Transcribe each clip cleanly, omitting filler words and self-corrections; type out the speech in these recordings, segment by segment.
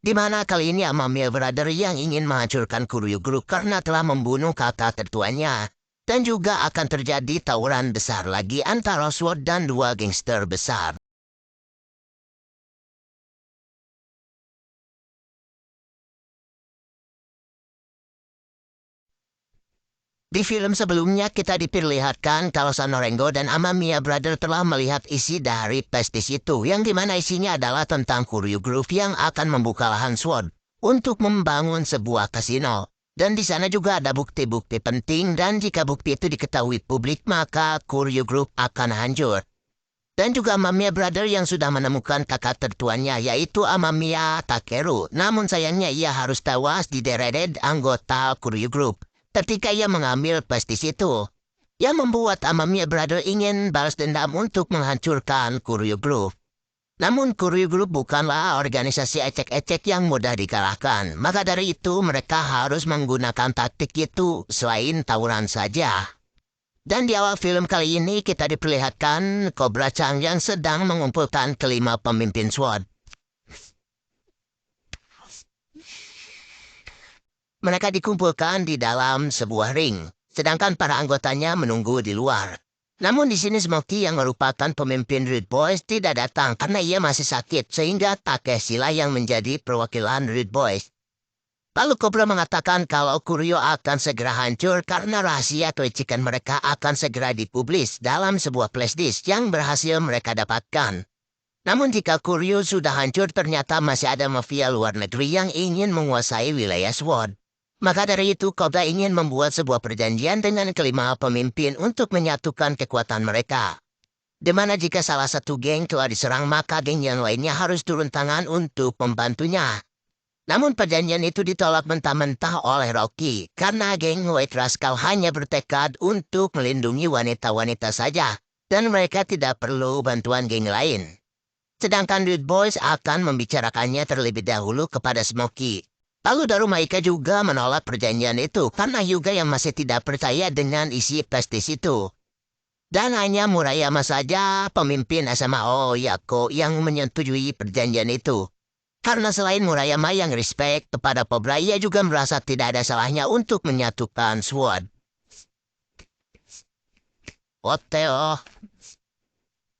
Di mana kali ini Amamiya Brother yang ingin menghancurkan Kuryu Group karena telah membunuh kakak tertuanya. Dan juga akan terjadi tawuran besar lagi antara SWORD dan dua gangster besar. Di film sebelumnya kita diperlihatkan kalau Sonorengo dan Amamiya Brother telah melihat isi dari pestis itu, yang dimana isinya adalah tentang Kuryu Group yang akan membuka lahan SWORD untuk membangun sebuah kasino. Dan di sana juga ada bukti-bukti penting, dan jika bukti itu diketahui publik maka Kuryu Group akan hancur. Dan juga Amamiya Brother yang sudah menemukan kakak tertuanya yaitu Amamiya Takeru. Namun sayangnya ia harus tewas di deret anggota Kuryu Group ketika ia mengambil pestis itu, yang membuat Amamiya Brother ingin balas dendam untuk menghancurkan Kuryu Group. Namun Kuryu Group bukanlah organisasi ecek-ecek yang mudah dikalahkan, maka dari itu mereka harus menggunakan taktik itu selain tawuran saja. Dan di awal film kali ini kita diperlihatkan Cobra Chan yang sedang mengumpulkan kelima pemimpin SWORD. Mereka dikumpulkan di dalam sebuah ring, sedangkan para anggotanya menunggu di luar. Namun di sini Smokey yang merupakan pemimpin Rude Boys tidak datang karena ia masih sakit, sehingga Takeshi lah yang menjadi perwakilan Rude Boys. Lalu Cobra mengatakan kalau Kuryu akan segera hancur karena rahasia kelicikan mereka akan segera dipublis dalam sebuah flashdisk yang berhasil mereka dapatkan. Namun jika Kuryu sudah hancur, ternyata masih ada mafia luar negeri yang ingin menguasai wilayah SWORD. Maka dari itu Cobra ingin membuat sebuah perjanjian dengan kelima pemimpin untuk menyatukan kekuatan mereka. Di mana jika salah satu geng telah diserang maka geng yang lainnya harus turun tangan untuk membantunya. Namun perjanjian itu ditolak mentah-mentah oleh Rocky karena geng White Rascal hanya bertekad untuk melindungi wanita-wanita saja dan mereka tidak perlu bantuan geng lain. Sedangkan Rude Boys akan membicarakannya terlebih dahulu kepada Smokey. Lalu Darumaika juga menolak perjanjian itu karena Hyuga yang masih tidak percaya dengan isi pestis itu. Dan hanya Murayama saja pemimpin SMA Oyako yang menyetujui perjanjian itu. Karena selain Murayama yang respect kepada Cobra, ia juga merasa tidak ada salahnya untuk menyatukan SWORD. Oteo.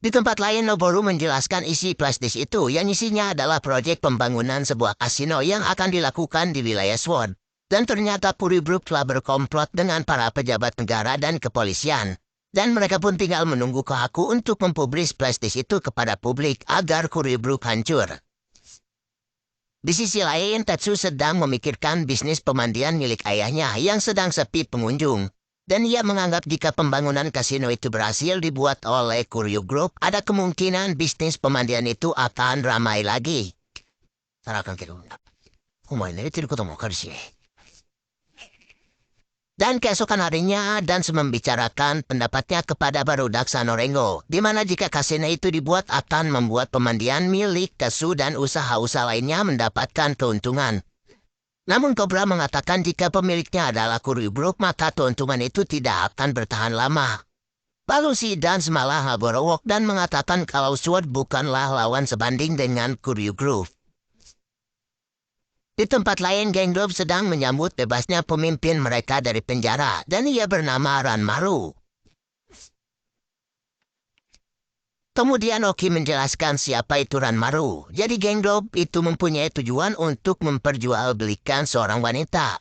Di tempat lain Noboru menjelaskan isi plastis itu yang isinya adalah proyek pembangunan sebuah kasino yang akan dilakukan di wilayah SWORD. Dan ternyata Kuryu Group telah berkomplot dengan para pejabat negara dan kepolisian. Dan mereka pun tinggal menunggu Kohaku untuk mempublis plastis itu kepada publik agar Kuryu Group hancur. Di sisi lain, Tetsu sedang memikirkan bisnis pemandian milik ayahnya yang sedang sepi pengunjung. Dan ia menganggap jika pembangunan kasino itu berhasil dibuat oleh Kuryu Group, ada kemungkinan bisnis pemandian itu akan ramai lagi. Dan keesokan harinya, Dance membicarakan pendapatnya kepada barudak Sonorengo, di mana jika kasino itu dibuat akan membuat pemandian milik Tetsu dan usaha-usaha lainnya mendapatkan keuntungan. Namun Cobra mengatakan jika pemiliknya adalah Kuryu Group maka keuntungan itu tidak akan bertahan lama. Lalu si Dance malah berowok dan mengatakan kalau SWORD bukanlah lawan sebanding dengan Kuryu Group. Di tempat lain, geng Group sedang menyambut bebasnya pemimpin mereka dari penjara dan ia bernama Ranmaru. Kemudian Oki menjelaskan siapa itu Ranmaru. Jadi geng Group itu mempunyai tujuan untuk memperjualbelikan seorang wanita.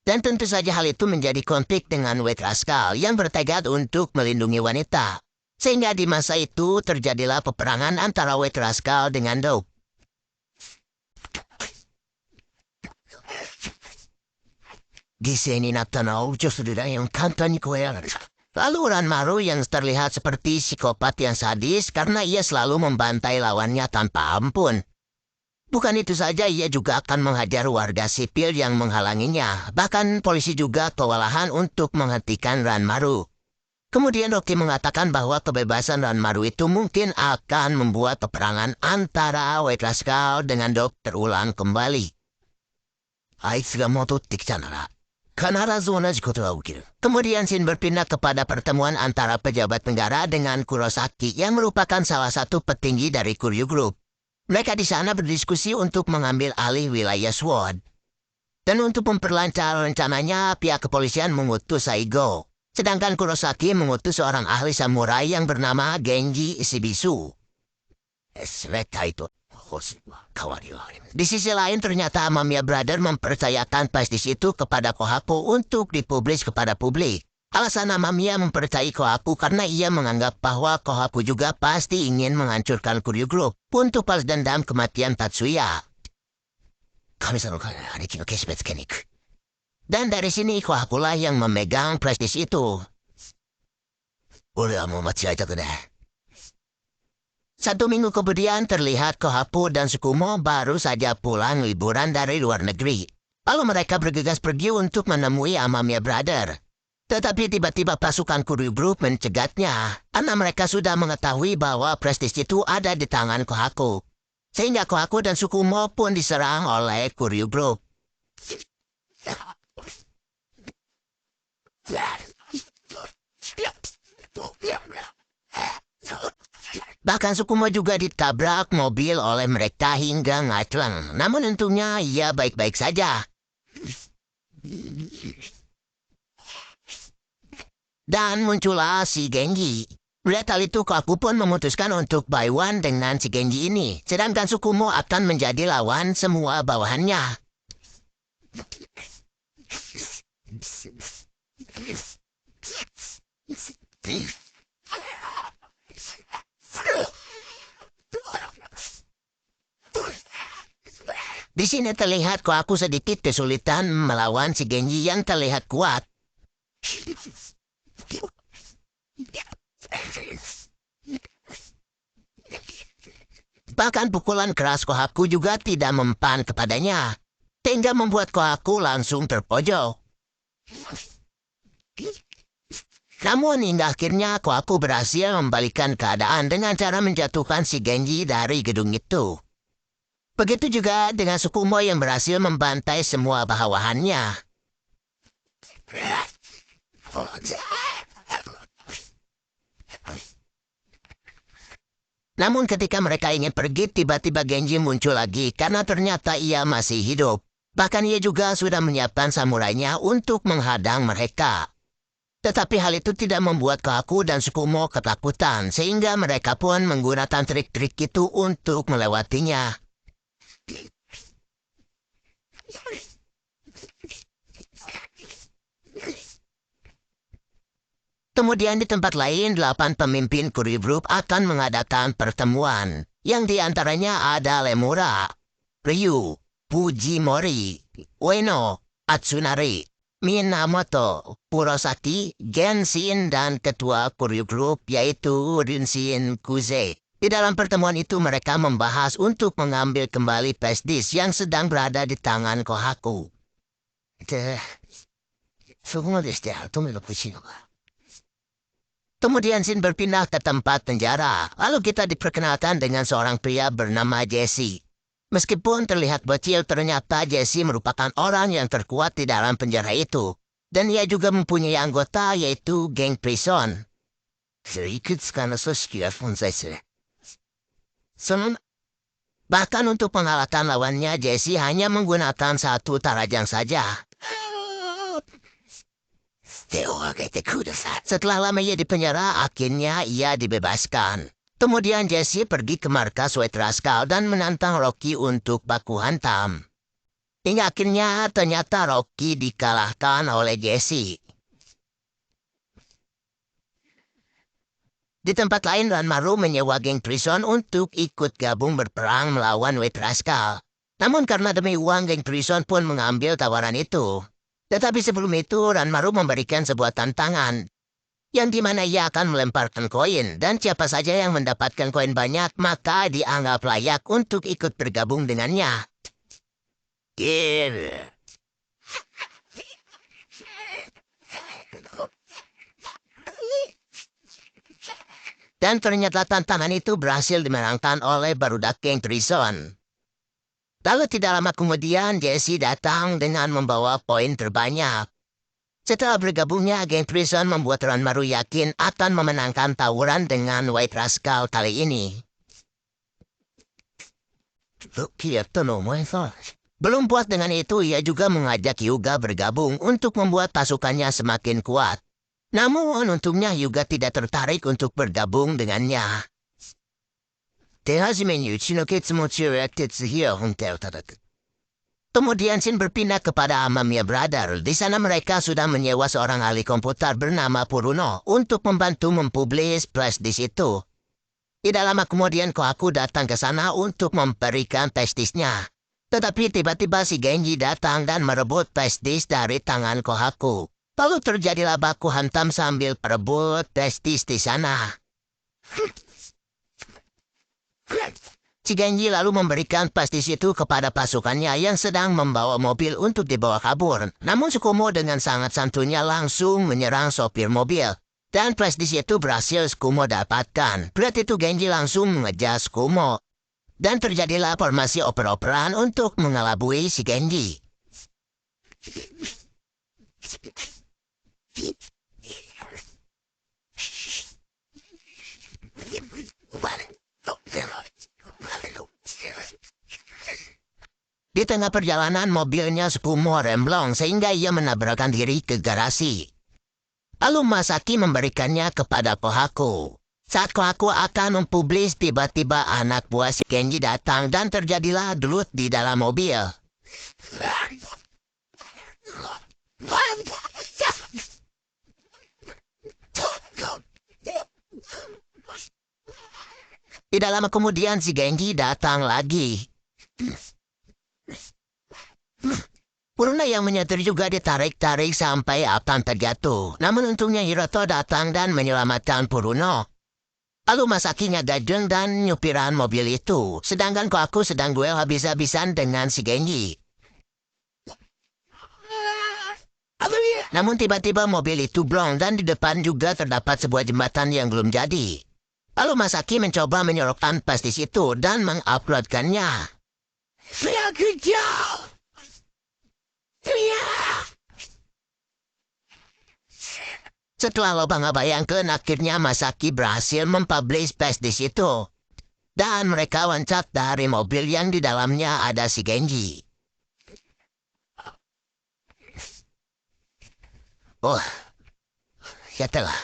Dan tentu saja hal itu menjadi konflik dengan White Rascal yang bertekad untuk melindungi wanita. Sehingga di masa itu terjadilah peperangan antara White Rascal dengan Dope. Lalu Ranmaru yang terlihat seperti psikopat yang sadis karena ia selalu membantai lawannya tanpa ampun. Bukan itu saja, ia juga akan menghajar warga sipil yang menghalanginya. Bahkan polisi juga kewalahan untuk menghentikan Ranmaru. Kemudian Rocky mengatakan bahwa kebebasan Ranmaru itu mungkin akan membuat peperangan antara White Rascal dengan Dope terulang kembali. Kemudian Shin berpindah kepada pertemuan antara pejabat negara dengan Kurosaki yang merupakan salah satu petinggi dari Kuryu Group. Mereka di sana berdiskusi untuk mengambil alih wilayah SWORD. Dan untuk memperlancar rencananya, pihak kepolisian mengutus Saigo. Sedangkan Kurosaki mengutus seorang ahli samurai yang bernama Genji Ishibisu. Di sisi lain ternyata Amamiya Brother mempercayakan prestis itu kepada Kohaku untuk dipublis kepada publik. Alasan Amamiya mempercayai Kohaku karena ia menganggap bahwa Kohaku juga pasti ingin menghancurkan Kuryu Group untuk balas dendam kematian Tatsuya. Dan dari sini Kohaku lah yang memegang prestis itu. Satu minggu kemudian terlihat Kohaku dan Tsukumo baru saja pulang liburan dari luar negeri. Lalu mereka bergegas pergi untuk menemui Amamiya Brother. Tetapi tiba-tiba pasukan Kuryu Group mencegatnya, karena mereka sudah mengetahui bahwa prestis itu ada di tangan Kohaku. Sehingga Kohaku dan Tsukumo pun diserang oleh Kuryu Group. Bahkan Tsukumo juga ditabrak mobil oleh mereka hingga ngacleng. Namun untungnya ia baik-baik saja. Dan muncullah si Genji. Melihat hal itu, Kohaku pun memutuskan untuk buy one dengan si Genji ini. Sedangkan Tsukumo akan menjadi lawan semua bawahannya. Di sini terlihat Kohaku sedikit kesulitan melawan si Genji yang terlihat kuat. Bahkan pukulan keras Kohaku juga tidak mempan kepadanya, sehingga membuat Kohaku langsung terpojok. Namun hingga akhirnya Kohaku berhasil membalikkan keadaan dengan cara menjatuhkan si Genji dari gedung itu. Begitu juga dengan Tsukumo yang berhasil membantai semua bawahannya. Namun ketika mereka ingin pergi, tiba-tiba Genji muncul lagi karena ternyata ia masih hidup. Bahkan ia juga sudah menyiapkan samurainya untuk menghadang mereka. Tetapi hal itu tidak membuat Kohaku dan Tsukumo ketakutan, sehingga mereka pun menggunakan trik-trik itu untuk melewatinya. Kemudian di tempat lain, 8 pemimpin Kuryu Group akan mengadakan pertemuan, yang diantaranya ada Lemura, Ryu, Fujimori, Ueno, Atsunari, Minamoto, Kurosaki, Genshin, dan ketua Kuryu Group yaitu Rinshin Kuze. Di dalam pertemuan itu mereka membahas untuk mengambil kembali prestis yang sedang berada di tangan Kohaku. Kemudian Shin berpindah ke tempat penjara, lalu kita diperkenalkan dengan seorang pria bernama Jesse. Meskipun terlihat bocil, ternyata Jesse merupakan orang yang terkuat di dalam penjara itu. Dan ia juga mempunyai anggota yaitu geng Prison. Bahkan untuk mengalahkan lawannya, Jesse hanya menggunakan satu tarajang saja. Setelah lama ia di penjara, akhirnya ia dibebaskan. Kemudian Jesse pergi ke markas White Rascal dan menantang Rocky untuk baku hantam. Hingga akhirnya ternyata Rocky dikalahkan oleh Jesse. Di tempat lain, Ranmaru menyewa geng Prison untuk ikut gabung berperang melawan White Rascal. Namun karena demi uang, geng Prison pun mengambil tawaran itu. Tetapi sebelum itu, Ranmaru memberikan sebuah tantangan, yang dimana ia akan melemparkan koin, dan siapa saja yang mendapatkan koin banyak, maka dianggap layak untuk ikut bergabung dengannya. Dan ternyata tantangan itu berhasil dimenangkan oleh barudak geng Prison. Lalu tidak lama kemudian Jesse datang dengan membawa poin terbanyak. Setelah bergabungnya, geng Prison membuat Ranmaru yakin akan memenangkan tawuran dengan White Rascal kali ini. Gitu no, belum puas dengan itu, ia juga mengajak Hyuga bergabung untuk membuat pasukannya semakin kuat. Namun untungnya Hyuga tidak tertarik untuk bergabung dengannya. Kemudian Shin berpindah kepada Amamiya Brother. Di sana mereka sudah menyewa seorang ahli komputer bernama Puruno untuk membantu mempublis flash di situ. Tidak lama kemudian Kohaku datang ke sana untuk memberikan testisnya. Tetapi tiba-tiba si Genji datang dan merebut testis dari tangan Kohaku. Lalu terjadilah baku hantam sambil perebut testis di sana. Si Genji lalu memberikan testis itu kepada pasukannya yang sedang membawa mobil untuk dibawa kabur. Namun Tsukumo dengan sangat santunya langsung menyerang sopir mobil. Dan prestis itu berhasil Tsukumo dapatkan. Berarti itu Genji langsung mengejar Tsukumo. Dan terjadilah formasi oper-operan untuk mengelabui si Genji. Di tengah perjalanan mobilnya Tsukumo remblong sehingga ia menabrakkan diri ke garasi. Lalu Masaki memberikannya kepada Kohaku. Saat Kohaku akan mempublis, tiba-tiba anak buah si Genji datang dan terjadilah gelut di dalam mobil. Tidak lama kemudian si Genji datang lagi. Puruna yang menyetir juga ditarik-tarik sampai akan terjatuh. Namun untungnya Hiroto datang dan menyelamatkan Puruno. Lalu Masakinya gadeng dan nyupiran mobil itu. Sedangkan Kohaku sedang duel habis-habisan dengan si Genji. Namun tiba-tiba mobil itu blong dan di depan juga terdapat sebuah jembatan yang belum jadi. Lalu Masaki mencoba menyorokkan pastis itu dan menguploadkannya. Setelah lubang bayangkan, akhirnya Masaki berhasil mempublish pastis itu. Dan mereka loncat dari mobil yang di dalamnya ada si Genji. Oh, ya telah.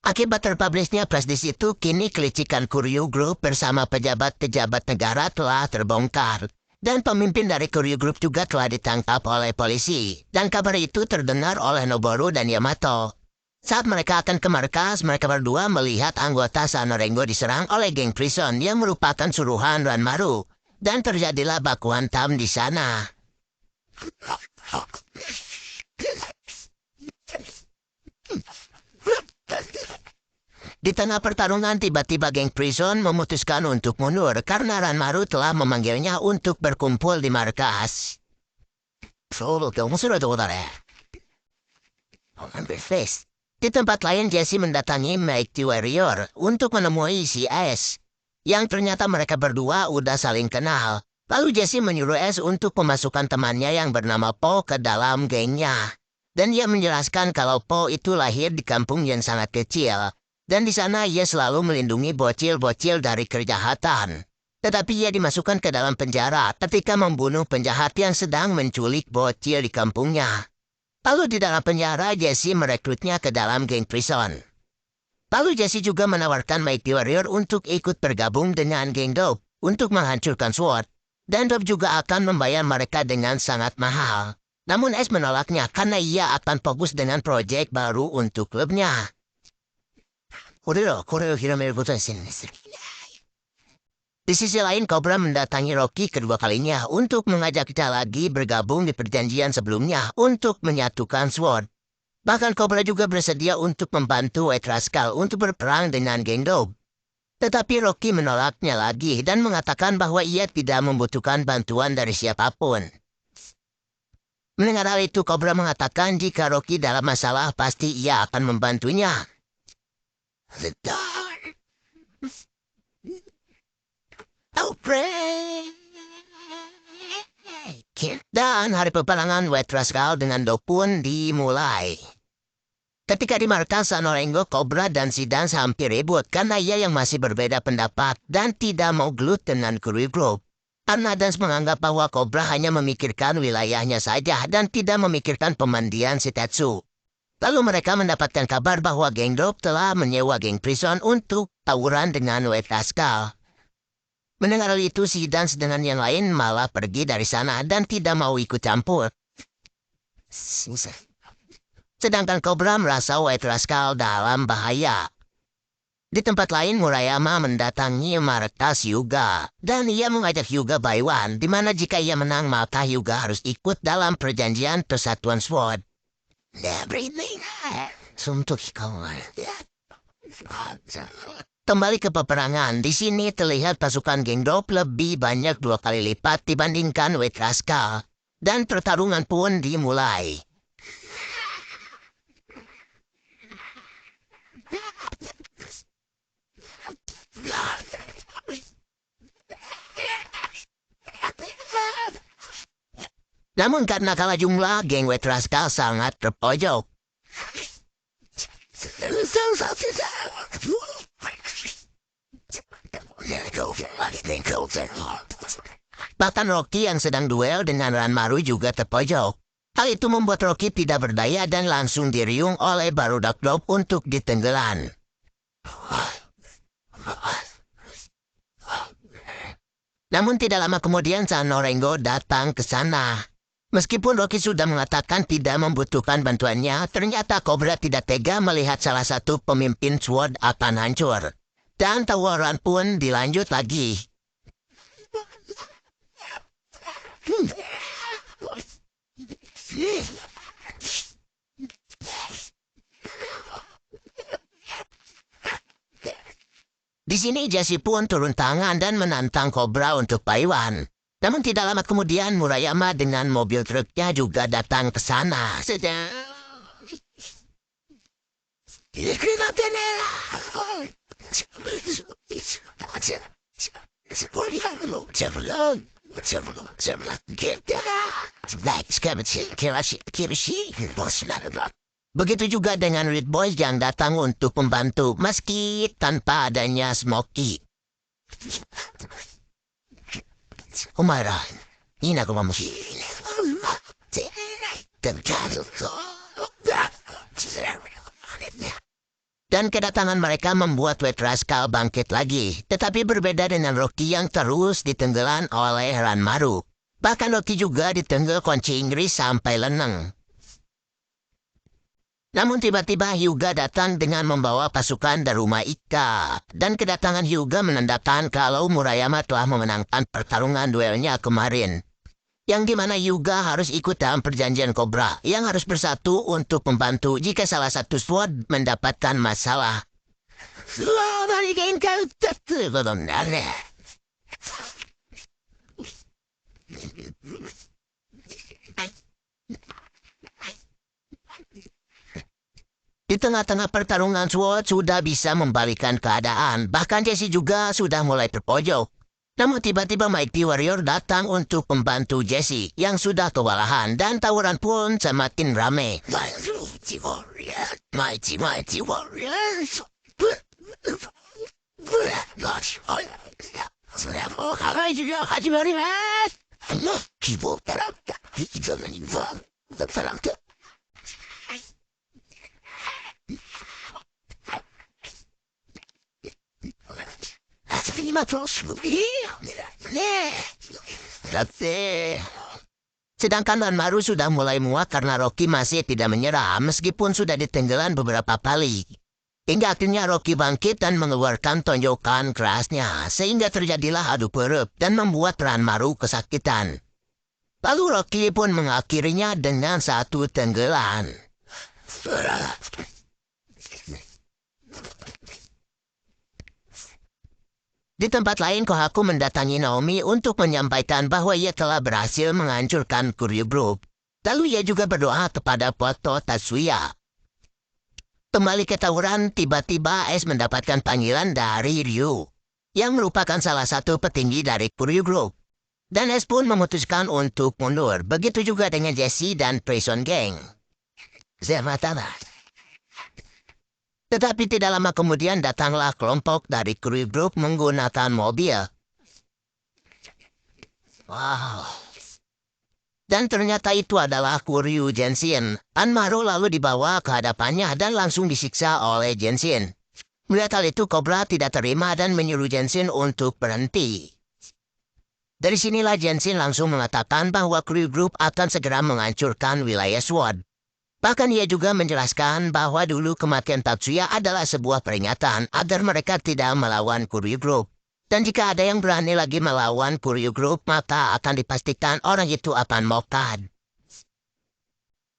Akibat terpublishnya pastis itu, kini kelicikan Kuryu Group bersama pejabat-pejabat negara telah terbongkar. Dan pemimpin dari Kuryu Group juga telah ditangkap oleh polisi. Dan kabar itu terdengar oleh Noboru dan Yamato. Saat mereka akan ke markas, mereka berdua melihat anggota Sanorengo diserang oleh geng Prison yang merupakan suruhan Ranmaru. Dan terjadilah baku hantam di sana. Di tengah pertarungan, tiba-tiba geng Prison memutuskan untuk mundur karena Ranmaru telah memanggilnya untuk berkumpul di markas. Di tempat lain, Jesse mendatangi Mighty Warrior untuk menemui si S, yang ternyata mereka berdua udah saling kenal. Lalu Jesse menyuruh S untuk memasukkan temannya yang bernama Po ke dalam gengnya. Dan ia menjelaskan kalau Po itu lahir di kampung yang sangat kecil. Dan di sana ia selalu melindungi bocil-bocil dari kejahatan. Tetapi ia dimasukkan ke dalam penjara ketika membunuh penjahat yang sedang menculik bocil di kampungnya. Lalu di dalam penjara, Jesse merekrutnya ke dalam geng Prison. Lalu Jesse juga menawarkan Mighty Warrior untuk ikut bergabung dengan geng Dope untuk menghancurkan SWORD. Dan Dope juga akan membayar mereka dengan sangat mahal. Namun S menolaknya karena ia akan fokus dengan proyek baru untuk klubnya. Di sisi lain, Cobra mendatangi Rocky kedua kalinya untuk mengajak kita lagi bergabung di perjanjian sebelumnya untuk menyatukan SWORD. Bahkan Cobra juga bersedia untuk membantu White Rascal untuk berperang dengan geng Dope. Tetapi Rocky menolaknya lagi dan mengatakan bahwa ia tidak membutuhkan bantuan dari siapapun. Mendengar hal itu, Cobra mengatakan jika Rocky dalam masalah pasti ia akan membantunya. Dan hari peperangan White Rascal dengan Dope pun dimulai. Ketika di markas Norengo, Cobra dan si Dans hampir ribut karena ia yang masih berbeda pendapat dan tidak mau gelut dengan Kuryu Group. Karena Dans menganggap bahwa Cobra hanya memikirkan wilayahnya saja dan tidak memikirkan pemandian si Tetsu. Lalu mereka mendapatkan kabar bahwa geng Drop telah menyewa geng Prison untuk tawuran dengan White Rascal. Mendengar hal itu, si Dans dengan yang lain malah pergi dari sana dan tidak mau ikut campur. Sedangkan Cobra merasa White Rascal dalam bahaya. Di tempat lain, Murayama mendatangi markas Hyuga. Dan ia mengajak Hyuga Baiwan, di mana jika ia menang maka Hyuga harus ikut dalam perjanjian persatuan SWORD. Kembali ke peperangan, di sini terlihat pasukan geng Drop lebih banyak 2 kali lipat dibandingkan White Rascal. Dan pertarungan pun dimulai. Namun karena kalah jumlah, geng White Rascal sangat terpojok. Bahkan Rocky yang sedang duel dengan Ranmaru juga terpojok. Hal itu membuat Rocky tidak berdaya dan langsung diriung oleh barudak Drop untuk ditenggelam. Namun tidak lama kemudian San Norengo datang ke sana. Meskipun Rocky sudah mengatakan tidak membutuhkan bantuannya, ternyata Cobra tidak tega melihat salah satu pemimpin SWORD akan hancur. Dan tawaran pun dilanjut lagi. Di sini Jesse pun turun tangan dan menantang Cobra untuk Baiwan. Namun tidak lama kemudian Murayama dengan mobil truknya juga datang ke sana. Begitu juga dengan Red Boys yang datang untuk membantu meski tanpa adanya Smokey. Omaira, ini aku mau Dan kedatangan mereka membuat White Rascal bangkit lagi, tetapi berbeda dengan Rocky yang terus ditenggelam oleh Ranmaru. Bahkan Rocky juga ditenggel kunci Inggris sampai leneng. Namun tiba-tiba Hyuga datang dengan membawa pasukan dari rumah Ika. Dan kedatangan Hyuga menandakan kalau Murayama telah memenangkan pertarungan duelnya kemarin. Yang dimana Hyuga harus ikut dalam perjanjian Cobra yang harus bersatu untuk membantu jika salah satu SWORD mendapatkan masalah. Di tengah-tengah pertarungan SWORD sudah bisa membalikan keadaan, bahkan Jesse juga sudah mulai terpojok. Namun tiba-tiba Mighty Warrior datang untuk membantu Jesse yang sudah kewalahan dan tawuran pun semakin ramai. Mighty Warrior, Mighty Warrior. Sedangkan Ranmaru sudah mulai muak karena Rocky masih tidak menyerah meskipun sudah ditenggelam beberapa kali. Hingga akhirnya Rocky bangkit dan mengeluarkan tonjokan kerasnya sehingga terjadilah adu perut dan membuat Ranmaru kesakitan. Lalu Rocky pun mengakhirinya dengan satu tenggelam. Di tempat lain, Kohaku mendatangi Naomi untuk menyampaikan bahwa ia telah berhasil menghancurkan Kuryu Group. Lalu ia juga berdoa kepada Poto Tatsuya. Kembali ke tawuran, tiba-tiba Ace mendapatkan panggilan dari Ryu, yang merupakan salah satu petinggi dari Kuryu Group. Dan Ace pun memutuskan untuk mundur, begitu juga dengan Jesse dan Prison Gang. Zamatana. Tetapi tidak lama kemudian datanglah kelompok dari kru grup menggunakan mobil. Wow. Dan ternyata itu adalah Kuryu Genshin. Anmaru lalu dibawa ke hadapannya dan langsung disiksa oleh Genshin. Melihat hal itu, Cobra tidak terima dan menyuruh Genshin untuk berhenti. Dari sinilah Genshin langsung mengatakan bahwa kru grup akan segera menghancurkan wilayah SWORD. Bahkan ia juga menjelaskan bahwa dulu kematian Tatsuya adalah sebuah peringatan agar mereka tidak melawan Kuryu Group. Dan jika ada yang berani lagi melawan Kuryu Group, maka akan dipastikan orang itu akan murtad.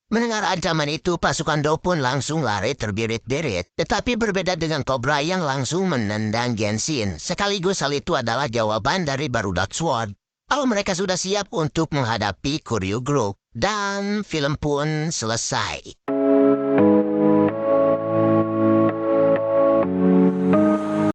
Mendengar ancaman itu, pasukan Do pun langsung lari terbirit-birit. Tetapi berbeda dengan Cobra yang langsung menendang Genshin. Sekaligus hal itu adalah jawaban dari Barudak Sword. Kalau mereka sudah siap untuk menghadapi Kuryu Group. Dan film pun selesai.